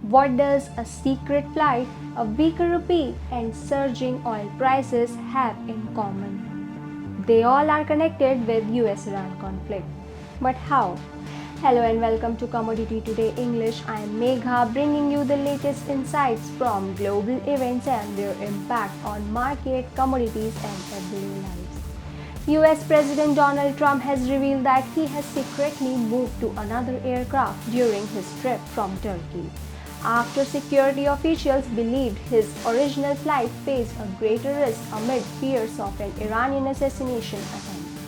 What does a secret flight, a weaker rupee, and surging oil prices have in common? They all are connected with US-Iran conflict. But how? Hello and welcome to Commodity Today English. I am Megha, bringing you the latest insights from global events and their impact on market, commodities and everyday lives. US President Donald Trump has revealed that he has secretly moved to another aircraft during his trip from Turkey, after security officials believed his original flight faced a greater risk amid fears of an Iranian assassination attempt.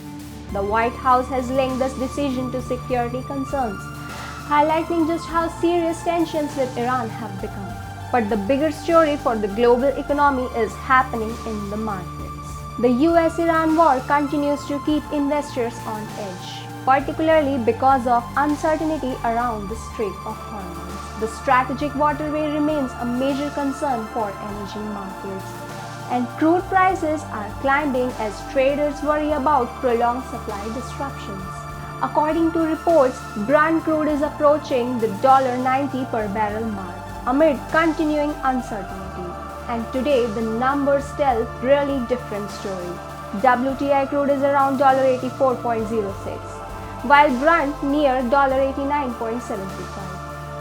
The White House has linked this decision to security concerns, highlighting just how serious tensions with Iran have become. But the bigger story for the global economy is happening in the markets. The US-Iran war continues to keep investors on edge, particularly because of uncertainty around the Strait of Hormuz. The strategic waterway remains a major concern for energy markets, and crude prices are climbing as traders worry about prolonged supply disruptions. According to reports, Brent crude is approaching the $90 per barrel mark amid continuing uncertainty. And today, the numbers tell really different story. WTI crude is around $84.06, while Brent near $89.75.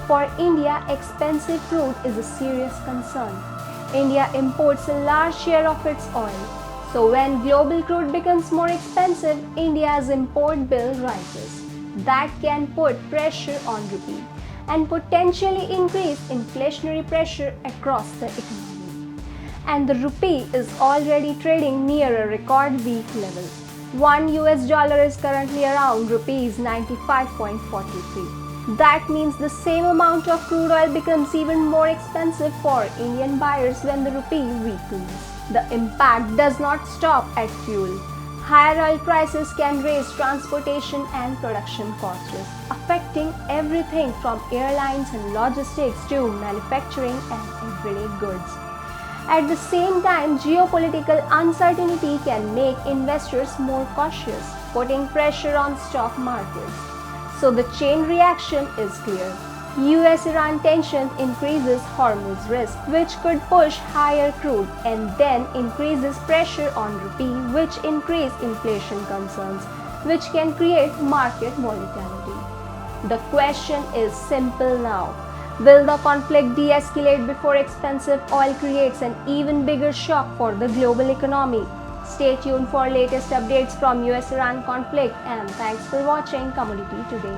For India, expensive crude is a serious concern. India imports a large share of its oil. So when global crude becomes more expensive, India's import bill rises. That can put pressure on rupee and potentially increase inflationary pressure across the economy. And the rupee is already trading near a record weak level. $1 is currently around rupees 95.43. That means the same amount of crude oil becomes even more expensive for Indian buyers when the rupee weakens. The impact does not stop at fuel. Higher oil prices can raise transportation and production costs, affecting everything from airlines and logistics to manufacturing and everyday goods. At the same time, geopolitical uncertainty can make investors more cautious, putting pressure on stock markets. So the chain reaction is clear. US-Iran tension increases Hormuz risk, which could push higher crude, and then increases pressure on rupee, which increase inflation concerns, which can create market volatility. The question is simple now. Will the conflict de-escalate before expensive oil creates an even bigger shock for the global economy? Stay tuned for latest updates from US-Iran conflict, and thanks for watching Commodity Today.